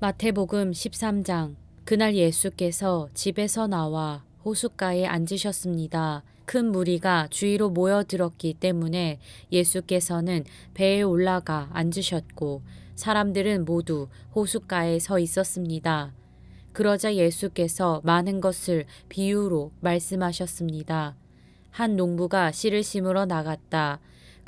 마태복음 13장. 그날 예수께서 집에서 나와 호숫가에 앉으셨습니다. 큰 무리가 주위로 모여들었기 때문에 예수께서는 배에 올라가 앉으셨고 사람들은 모두 호숫가에 서 있었습니다. 그러자 예수께서 많은 것을 비유로 말씀하셨습니다. 한 농부가 씨를 심으러 나갔다.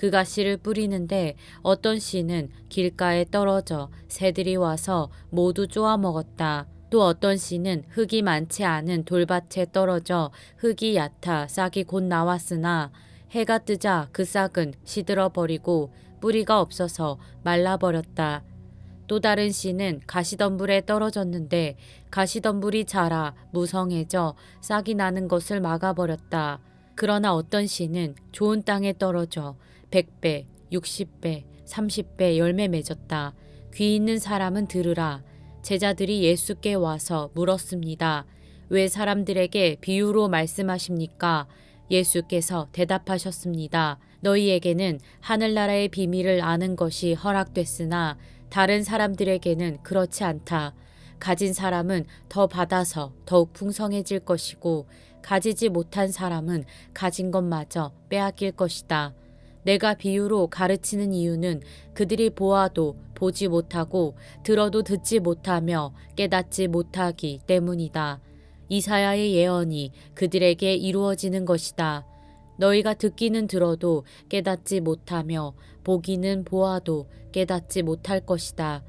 그가 씨를 뿌리는데 어떤 씨는 길가에 떨어져 새들이 와서 모두 쪼아 먹었다. 또 어떤 씨는 흙이 많지 않은 돌밭에 떨어져 흙이 얕아 싹이 곧 나왔으나 해가 뜨자 그 싹은 시들어 버리고 뿌리가 없어서 말라버렸다. 또 다른 씨는 가시덤불에 떨어졌는데 가시덤불이 자라 무성해져 싹이 나는 것을 막아버렸다. 그러나 어떤 씨는 좋은 땅에 떨어져 100배, 60배, 30배 열매 맺었다. 귀 있는 사람은 들으라. 제자들이 예수께 와서 물었습니다. 왜 사람들에게 비유로 말씀하십니까? 예수께서 대답하셨습니다. 너희에게는 하늘나라의 비밀을 아는 것이 허락됐으나 다른 사람들에게는 그렇지 않다. 가진 사람은 더 받아서 더욱 풍성해질 것이고 가지지 못한 사람은 가진 것마저 빼앗길 것이다. 내가 비유로 가르치는 이유는 그들이 보아도 보지 못하고 들어도 듣지 못하며 깨닫지 못하기 때문이다. 이사야의 예언이 그들에게 이루어지는 것이다. 너희가 듣기는 들어도 깨닫지 못하며 보기는 보아도 깨닫지 못할 것이다.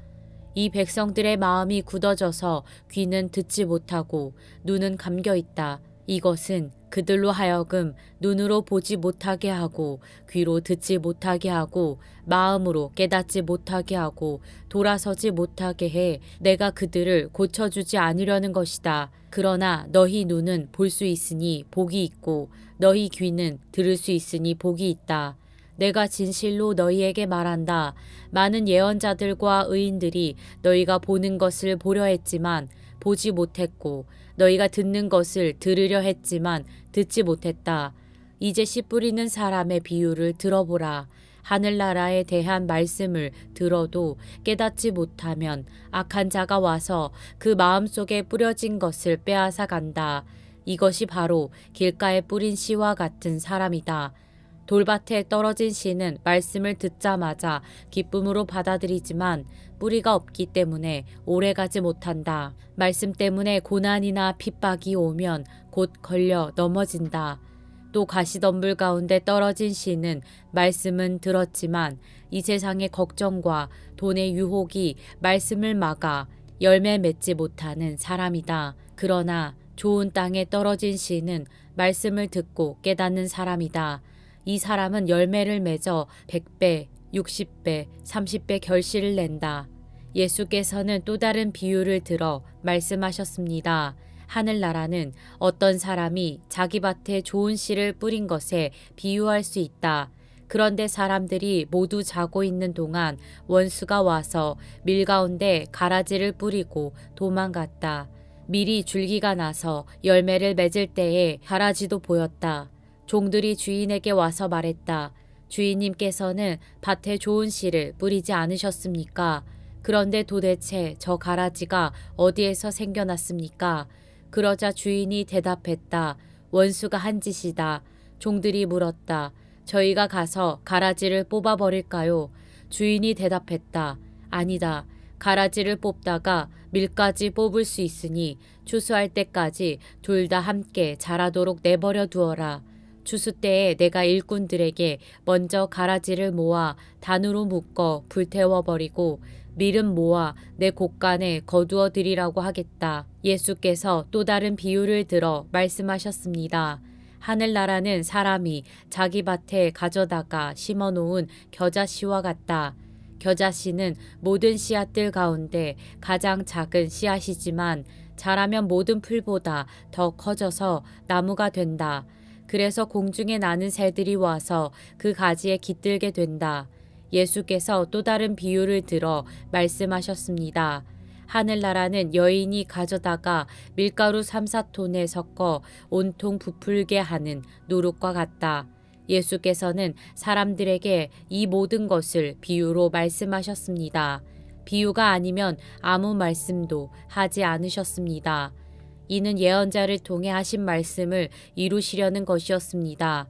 이 백성들의 마음이 굳어져서 귀는 듣지 못하고 눈은 감겨 있다. 이것은 그들로 하여금 눈으로 보지 못하게 하고 귀로 듣지 못하게 하고 마음으로 깨닫지 못하게 하고 돌아서지 못하게 해 내가 그들을 고쳐주지 않으려는 것이다. 그러나 너희 눈은 볼 수 있으니 복이 있고 너희 귀는 들을 수 있으니 복이 있다. 내가 진실로 너희에게 말한다. 많은 예언자들과 의인들이 너희가 보는 것을 보려 했지만 보지 못했고 너희가 듣는 것을 들으려 했지만 듣지 못했다. 이제 씨 뿌리는 사람의 비유를 들어보라. 하늘나라에 대한 말씀을 들어도 깨닫지 못하면 악한 자가 와서 그 마음속에 뿌려진 것을 빼앗아 간다. 이것이 바로 길가에 뿌린 씨와 같은 사람이다. 돌밭에 떨어진 씨는 말씀을 듣자마자 기쁨으로 받아들이지만 뿌리가 없기 때문에 오래가지 못한다. 말씀 때문에 고난이나 핍박이 오면 곧 걸려 넘어진다. 또 가시덤불 가운데 떨어진 씨는 말씀은 들었지만 이 세상의 걱정과 돈의 유혹이 말씀을 막아 열매 맺지 못하는 사람이다. 그러나 좋은 땅에 떨어진 씨는 말씀을 듣고 깨닫는 사람이다. 이 사람은 열매를 맺어 100배, 60배, 30배 결실을 낸다. 예수께서는 또 다른 비유를 들어 말씀하셨습니다. 하늘나라는 어떤 사람이 자기 밭에 좋은 씨를 뿌린 것에 비유할 수 있다. 그런데 사람들이 모두 자고 있는 동안 원수가 와서 밀 가운데 가라지를 뿌리고 도망갔다. 밀이 줄기가 나서 열매를 맺을 때에 가라지도 보였다. 종들이 주인에게 와서 말했다. 주인님께서는 밭에 좋은 씨를 뿌리지 않으셨습니까? 그런데 도대체 저 가라지가 어디에서 생겨났습니까? 그러자 주인이 대답했다. 원수가 한 짓이다. 종들이 물었다. 저희가 가서 가라지를 뽑아버릴까요? 주인이 대답했다. 아니다. 가라지를 뽑다가 밀까지 뽑을 수 있으니 추수할 때까지 둘 다 함께 자라도록 내버려 두어라. 추수 때에 내가 일꾼들에게 먼저 가라지를 모아 단으로 묶어 불태워버리고 밀은 모아 내 곳간에 거두어 드리라고 하겠다. 예수께서 또 다른 비유를 들어 말씀하셨습니다. 하늘나라는 사람이 자기 밭에 가져다가 심어놓은 겨자씨와 같다. 겨자씨는 모든 씨앗들 가운데 가장 작은 씨앗이지만 자라면 모든 풀보다 더 커져서 나무가 된다. 그래서 공중에 나는 새들이 와서 그 가지에 깃들게 된다. 예수께서 또 다른 비유를 들어 말씀하셨습니다. 하늘나라는 여인이 가져다가 밀가루 3, 4톤에 섞어 온통 부풀게 하는 누룩과 같다. 예수께서는 사람들에게 이 모든 것을 비유로 말씀하셨습니다. 비유가 아니면 아무 말씀도 하지 않으셨습니다. 이는 예언자를 통해 하신 말씀을 이루시려는 것이었습니다.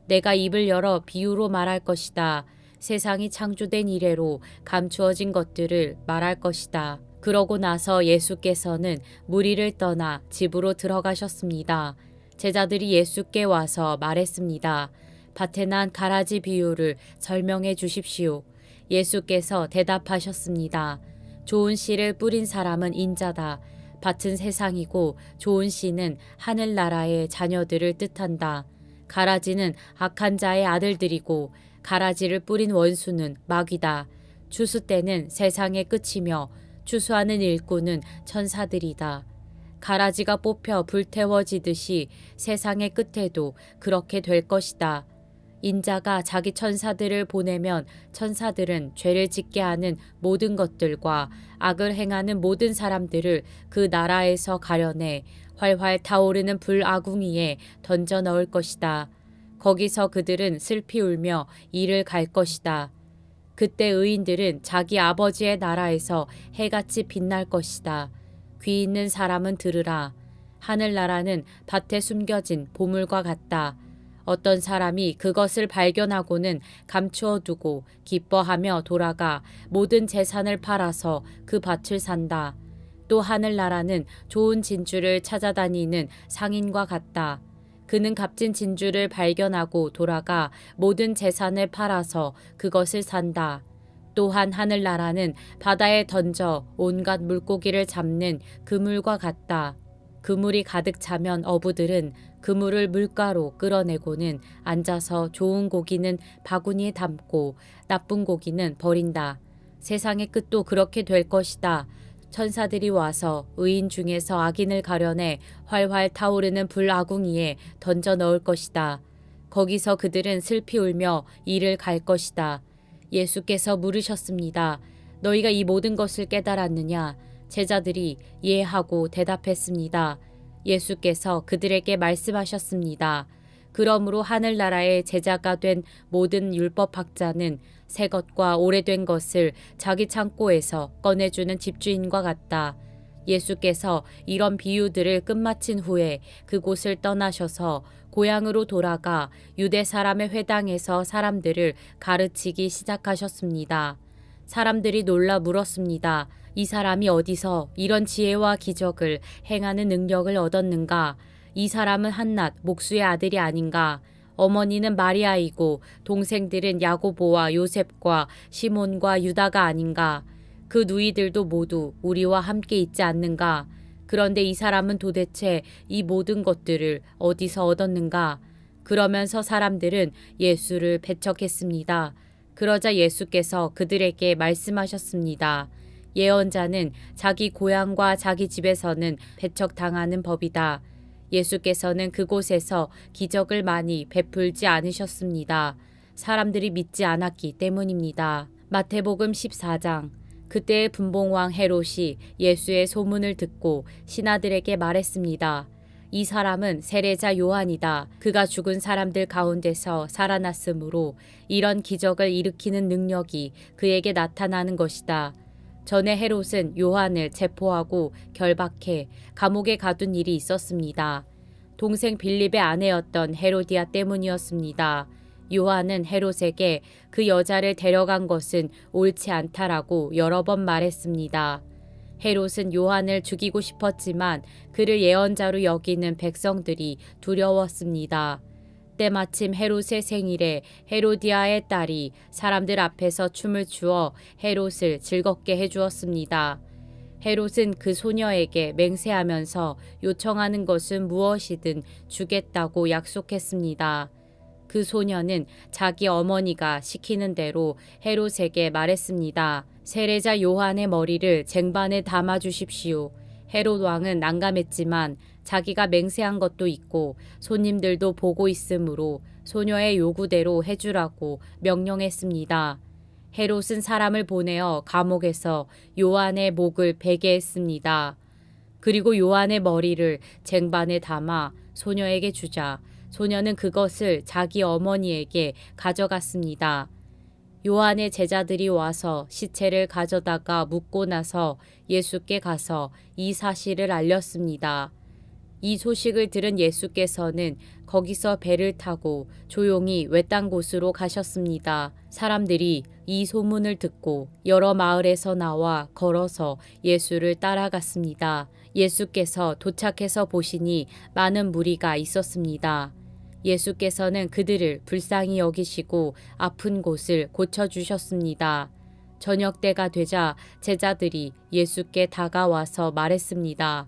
내가 입을 열어 비유로 말할 것이다. 세상이 창조된 이래로 감추어진 것들을 말할 것이다. 그러고 나서 예수께서는 무리를 떠나 집으로 들어가셨습니다. 제자들이 예수께 와서 말했습니다. 밭에 난 가라지 비유를 설명해 주십시오. 예수께서 대답하셨습니다. 좋은 씨를 뿌린 사람은 인자다. 밭은 세상이고 좋은 씨는 하늘나라의 자녀들을 뜻한다. 가라지는 악한 자의 아들들이고 가라지를 뿌린 원수는 마귀다. 추수 때는 세상의 끝이며 추수하는 일꾼은 천사들이다. 가라지가 뽑혀 불태워지듯이 세상의 끝에도 그렇게 될 것이다. 인자가 자기 천사들을 보내면 천사들은 죄를 짓게 하는 모든 것들과 악을 행하는 모든 사람들을 그 나라에서 가려내 활활 타오르는 불아궁이에 던져 넣을 것이다. 거기서 그들은 슬피 울며 이를 갈 것이다. 그때 의인들은 자기 아버지의 나라에서 해같이 빛날 것이다. 귀 있는 사람은 들으라. 하늘나라는 밭에 숨겨진 보물과 같다. 어떤 사람이 그것을 발견하고는 감추어 두고 기뻐하며 돌아가 모든 재산을 팔아서 그 밭을 산다. 또 하늘나라는 좋은 진주를 찾아다니는 상인과 같다. 그는 값진 진주를 발견하고 돌아가 모든 재산을 팔아서 그것을 산다. 또한 하늘나라는 바다에 던져 온갖 물고기를 잡는 그물과 같다. 그물이 가득 차면 어부들은 그물을 물가로 끌어내고는 앉아서 좋은 고기는 바구니에 담고 나쁜 고기는 버린다. 세상의 끝도 그렇게 될 것이다. 천사들이 와서 의인 중에서 악인을 가려내 활활 타오르는 불아궁이에 던져 넣을 것이다. 거기서 그들은 슬피 울며 이를 갈 것이다. 예수께서 물으셨습니다. 너희가 이 모든 것을 깨달았느냐? 제자들이 예 하고 대답했습니다. 예수께서 그들에게 말씀하셨습니다. 그러므로 하늘나라의 제자가 된 모든 율법학자는 새 것과 오래된 것을 자기 창고에서 꺼내주는 집주인과 같다. 예수께서 이런 비유들을 끝마친 후에 그곳을 떠나셔서 고향으로 돌아가 유대 사람의 회당에서 사람들을 가르치기 시작하셨습니다. 사람들이 놀라 물었습니다. 이 사람이 어디서 이런 지혜와 기적을 행하는 능력을 얻었는가? 이 사람은 한낱 목수의 아들이 아닌가? 어머니는 마리아이고 동생들은 야고보와 요셉과 시몬과 유다가 아닌가? 그 누이들도 모두 우리와 함께 있지 않는가? 그런데 이 사람은 도대체 이 모든 것들을 어디서 얻었는가? 그러면서 사람들은 예수를 배척했습니다. 그러자 예수께서 그들에게 말씀하셨습니다. 예언자는 자기 고향과 자기 집에서는 배척당하는 법이다. 예수께서는 그곳에서 기적을 많이 베풀지 않으셨습니다. 사람들이 믿지 않았기 때문입니다. 마태복음 14장. 그때의 분봉왕 헤롯이 예수의 소문을 듣고 신하들에게 말했습니다. 이 사람은 세례자 요한이다. 그가 죽은 사람들 가운데서 살아났으므로 이런 기적을 일으키는 능력이 그에게 나타나는 것이다. 전에 헤롯은 요한을 체포하고 결박해 감옥에 가둔 일이 있었습니다. 동생 빌립의 아내였던 헤로디아 때문이었습니다. 요한은 헤롯에게 그 여자를 데려간 것은 옳지 않다라고 여러 번 말했습니다. 헤롯은 요한을 죽이고 싶었지만 그를 예언자로 여기는 백성들이 두려웠습니다. 때마침 헤롯의 생일에 헤로디아의 딸이 사람들 앞에서 춤을 추어 헤롯을 즐겁게 해주었습니다. 헤롯은 그 소녀에게 맹세하면서 요청하는 것은 무엇이든 주겠다고 약속했습니다. 그 소녀는 자기 어머니가 시키는 대로 헤롯에게 말했습니다. 세례자 요한의 머리를 쟁반에 담아 주십시오. 헤롯 왕은 난감했지만 자기가 맹세한 것도 있고 손님들도 보고 있으므로 소녀의 요구대로 해주라고 명령했습니다. 헤롯은 사람을 보내어 감옥에서 요한의 목을 베게 했습니다. 그리고 요한의 머리를 쟁반에 담아 소녀에게 주자 소녀는 그것을 자기 어머니에게 가져갔습니다. 요한의 제자들이 와서 시체를 가져다가 묻고 나서 예수께 가서 이 사실을 알렸습니다. 이 소식을 들은 예수께서는 거기서 배를 타고 조용히 외딴 곳으로 가셨습니다. 사람들이 이 소문을 듣고 여러 마을에서 나와 걸어서 예수를 따라갔습니다. 예수께서 도착해서 보시니 많은 무리가 있었습니다. 예수께서는 그들을 불쌍히 여기시고 아픈 곳을 고쳐주셨습니다. 저녁 때가 되자 제자들이 예수께 다가와서 말했습니다.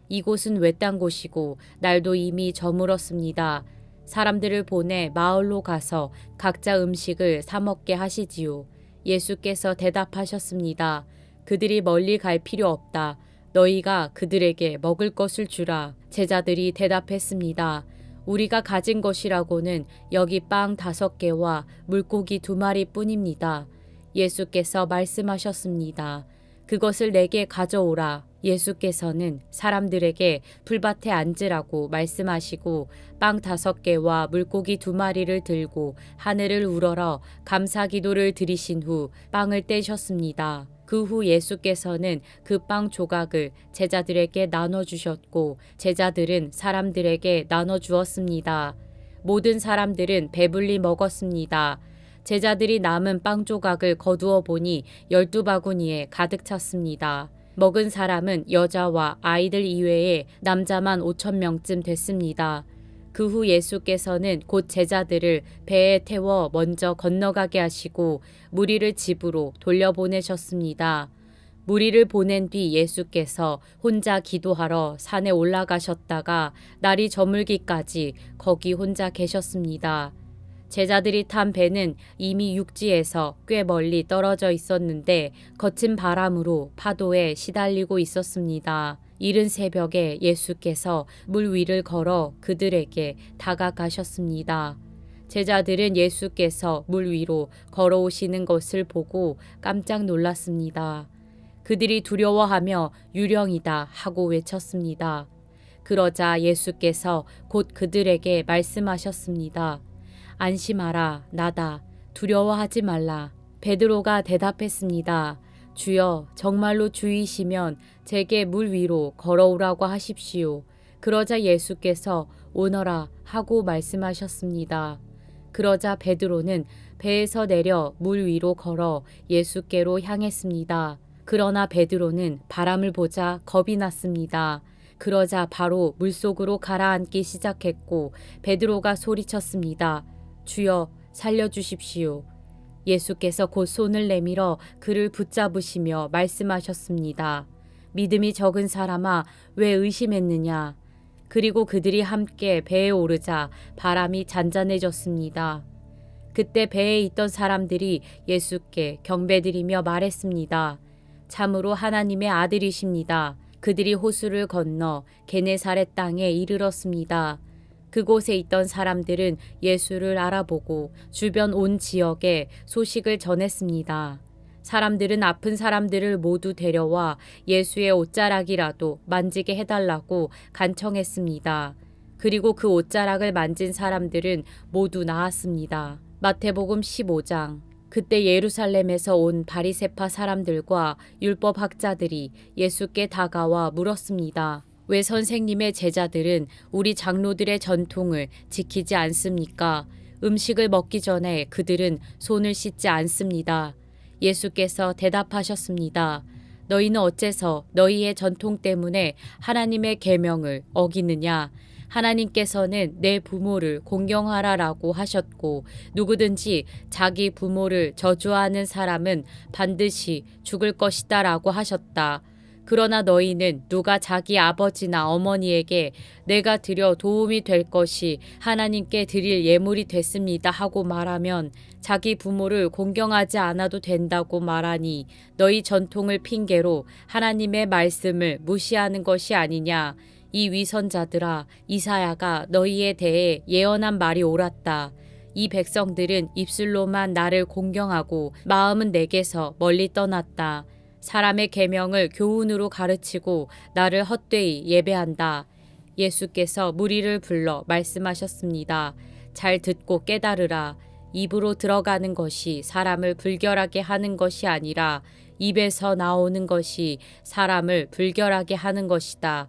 이곳은 외딴 곳이고 날도 이미 저물었습니다. 사람들을 보내 마을로 가서 각자 음식을 사 먹게 하시지요. 예수께서 대답하셨습니다. 그들이 멀리 갈 필요 없다. 너희가 그들에게 먹을 것을 주라. 제자들이 대답했습니다. 우리가 가진 것이라고는 여기 빵 5개와 물고기 2마리 뿐입니다. 예수께서 말씀하셨습니다. 그것을 내게 가져오라. 예수께서는 사람들에게 풀밭에 앉으라고 말씀하시고 빵 5개와 물고기 2마리를 들고 하늘을 우러러 감사 기도를 드리신 후 빵을 떼셨습니다. 그 후 예수께서는 그 빵 조각을 제자들에게 나눠주셨고 제자들은 사람들에게 나눠주었습니다. 모든 사람들은 배불리 먹었습니다. 제자들이 남은 빵 조각을 거두어 보니 12바구니에 가득 찼습니다. 먹은 사람은 여자와 아이들 이외에 남자만 5,000명쯤 됐습니다. 그 후 예수께서는 곧 제자들을 배에 태워 먼저 건너가게 하시고 무리를 집으로 돌려보내셨습니다. 무리를 보낸 뒤 예수께서 혼자 기도하러 산에 올라가셨다가 날이 저물기까지 거기 혼자 계셨습니다. 제자들이 탄 배는 이미 육지에서 꽤 멀리 떨어져 있었는데 거친 바람으로 파도에 시달리고 있었습니다. 이른 새벽에 예수께서 물 위를 걸어 그들에게 다가가셨습니다. 제자들은 예수께서 물 위로 걸어오시는 것을 보고 깜짝 놀랐습니다. 그들이 두려워하며 유령이다 하고 외쳤습니다. 그러자 예수께서 곧 그들에게 말씀하셨습니다. 안심하라, 나다. 두려워하지 말라. 베드로가 대답했습니다. 주여, 정말로 주이시면 제게 물 위로 걸어오라고 하십시오. 그러자 예수께서 오너라 하고 말씀하셨습니다. 그러자 베드로는 배에서 내려 물 위로 걸어 예수께로 향했습니다. 그러나 베드로는 바람을 보자 겁이 났습니다. 그러자 바로 물속으로 가라앉기 시작했고 베드로가 소리쳤습니다. 주여, 살려주십시오. 예수께서 곧 손을 내밀어 그를 붙잡으시며 말씀하셨습니다. 믿음이 적은 사람아, 왜 의심했느냐? 그리고 그들이 함께 배에 오르자 바람이 잔잔해졌습니다. 그때 배에 있던 사람들이 예수께 경배드리며 말했습니다. 참으로 하나님의 아들이십니다. 그들이 호수를 건너 게네사렛 땅에 이르렀습니다. 그곳에 있던 사람들은 예수를 알아보고 주변 온 지역에 소식을 전했습니다. 사람들은 아픈 사람들을 모두 데려와 예수의 옷자락이라도 만지게 해달라고 간청했습니다. 그리고 그 옷자락을 만진 사람들은 모두 나았습니다. 마태복음 15장. 그때 예루살렘에서 온 바리새파 사람들과 율법학자들이 예수께 다가와 물었습니다. 왜 선생님의 제자들은 우리 장로들의 전통을 지키지 않습니까? 음식을 먹기 전에 그들은 손을 씻지 않습니다. 예수께서 대답하셨습니다. 너희는 어째서 너희의 전통 때문에 하나님의 계명을 어기느냐? 하나님께서는 내 부모를 공경하라라고 하셨고 누구든지 자기 부모를 저주하는 사람은 반드시 죽을 것이다라고 하셨다. 그러나 너희는 누가 자기 아버지나 어머니에게 내가 드려 도움이 될 것이 하나님께 드릴 예물이 됐습니다 하고 말하면 자기 부모를 공경하지 않아도 된다고 말하니 너희 전통을 핑계로 하나님의 말씀을 무시하는 것이 아니냐. 이 위선자들아, 이사야가 너희에 대해 예언한 말이 옳았다. 이 백성들은 입술로만 나를 공경하고 마음은 내게서 멀리 떠났다. 사람의 계명을 교훈으로 가르치고 나를 헛되이 예배한다. 예수께서 무리를 불러 말씀하셨습니다. 잘 듣고 깨달으라. 입으로 들어가는 것이 사람을 불결하게 하는 것이 아니라 입에서 나오는 것이 사람을 불결하게 하는 것이다.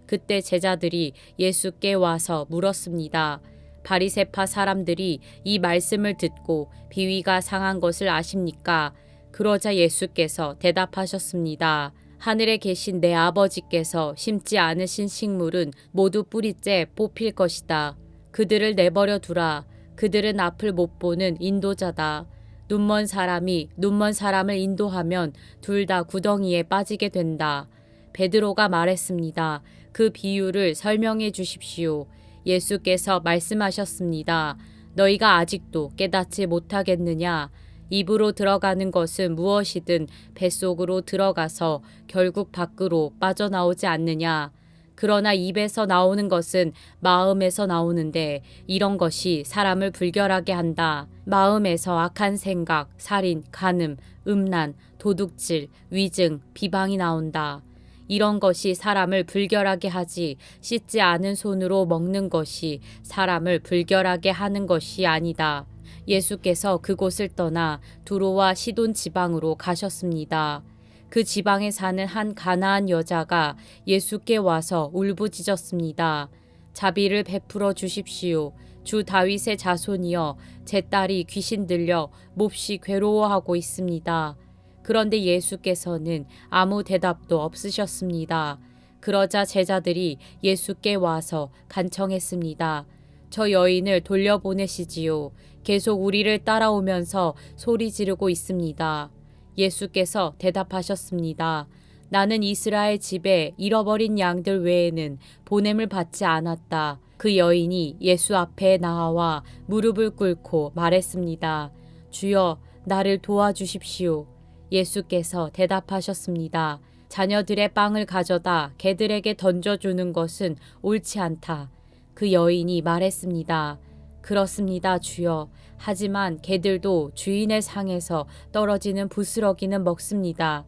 그때 제자들이 예수께 와서 물었습니다. 바리새파 사람들이 이 말씀을 듣고 비위가 상한 것을 아십니까? 그러자 예수께서 대답하셨습니다. 하늘에 계신 내 아버지께서 심지 않으신 식물은 모두 뿌리째 뽑힐 것이다. 그들을 내버려 두라. 그들은 앞을 못 보는 인도자다. 눈먼 사람이 눈먼 사람을 인도하면 둘 다 구덩이에 빠지게 된다. 베드로가 말했습니다. 그 비유를 설명해 주십시오. 예수께서 말씀하셨습니다. 너희가 아직도 깨닫지 못하겠느냐? 입으로 들어가는 것은 무엇이든 뱃속으로 들어가서 결국 밖으로 빠져나오지 않느냐? 그러나 입에서 나오는 것은 마음에서 나오는데 이런 것이 사람을 불결하게 한다. 마음에서 악한 생각, 살인, 간음, 음란, 도둑질, 위증, 비방이 나온다. 이런 것이 사람을 불결하게 하지 씻지 않은 손으로 먹는 것이 사람을 불결하게 하는 것이 아니다. 예수께서 그곳을 떠나 두로와 시돈 지방으로 가셨습니다. 그 지방에 사는 한 가나안 여자가 예수께 와서 울부짖었습니다. 자비를 베풀어 주십시오. 주 다윗의 자손이여, 제 딸이 귀신 들려 몹시 괴로워하고 있습니다. 그런데 예수께서는 아무 대답도 없으셨습니다. 그러자 제자들이 예수께 와서 간청했습니다. 저 여인을 돌려보내시지요. 계속 우리를 따라오면서 소리 지르고 있습니다. 예수께서 대답하셨습니다. 나는 이스라엘 집에 잃어버린 양들 외에는 보냄을 받지 않았다. 그 여인이 예수 앞에 나와 무릎을 꿇고 말했습니다. 주여, 나를 도와주십시오. 예수께서 대답하셨습니다. 자녀들의 빵을 가져다 개들에게 던져주는 것은 옳지 않다. 그 여인이 말했습니다. 그렇습니다, 주여. 하지만 개들도 주인의 상에서 떨어지는 부스러기는 먹습니다.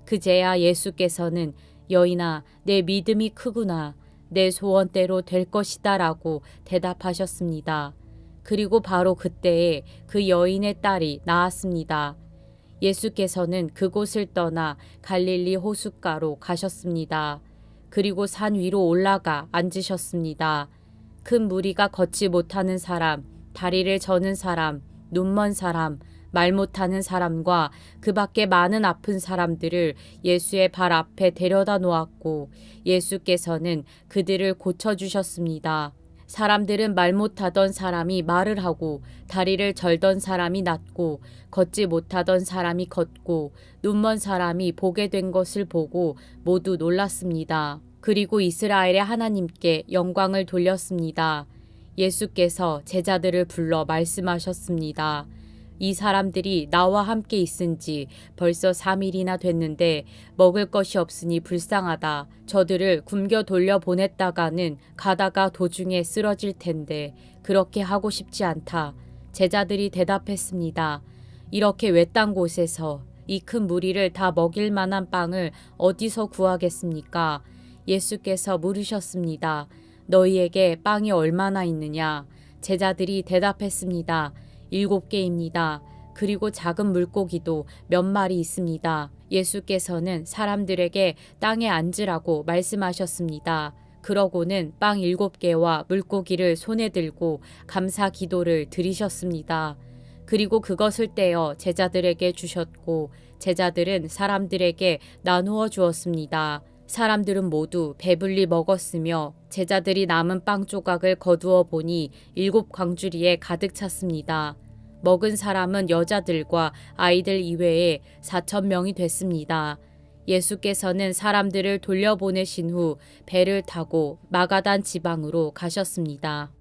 그제야 예수께서는 여인아, 내 믿음이 크구나. 내 소원대로 될 것이다 라고 대답하셨습니다. 그리고 바로 그때에 그 여인의 딸이 나았습니다. 예수께서는 그곳을 떠나 갈릴리 호숫가로 가셨습니다. 그리고 산 위로 올라가 앉으셨습니다. 큰 무리가 걷지 못하는 사람, 다리를 저는 사람, 눈먼 사람, 말 못하는 사람과 그 밖에 많은 아픈 사람들을 예수의 발 앞에 데려다 놓았고 예수께서는 그들을 고쳐주셨습니다. 사람들은 말 못하던 사람이 말을 하고 다리를 절던 사람이 낫고 걷지 못하던 사람이 걷고 눈먼 사람이 보게 된 것을 보고 모두 놀랐습니다. 그리고 이스라엘의 하나님께 영광을 돌렸습니다. 예수께서 제자들을 불러 말씀하셨습니다. 이 사람들이 나와 함께 있은 지 벌써 3일이나 됐는데 먹을 것이 없으니 불쌍하다. 저들을 굶겨 돌려보냈다가는 가다가 도중에 쓰러질 텐데 그렇게 하고 싶지 않다. 제자들이 대답했습니다. 이렇게 외딴 곳에서 이 큰 무리를 다 먹일 만한 빵을 어디서 구하겠습니까? 예수께서 물으셨습니다. 너희에게 빵이 얼마나 있느냐? 제자들이 대답했습니다. 7개입니다. 그리고 작은 물고기도 몇 마리 있습니다. 예수께서는 사람들에게 땅에 앉으라고 말씀하셨습니다. 그러고는 빵 7개와 물고기를 손에 들고 감사 기도를 드리셨습니다. 그리고 그것을 떼어 제자들에게 주셨고 제자들은 사람들에게 나누어 주었습니다. 사람들은 모두 배불리 먹었으며 제자들이 남은 빵 조각을 거두어 보니 7광주리에 가득 찼습니다. 먹은 사람은 여자들과 아이들 이외에 4,000명이 됐습니다. 예수께서는 사람들을 돌려보내신 후 배를 타고 마가단 지방으로 가셨습니다.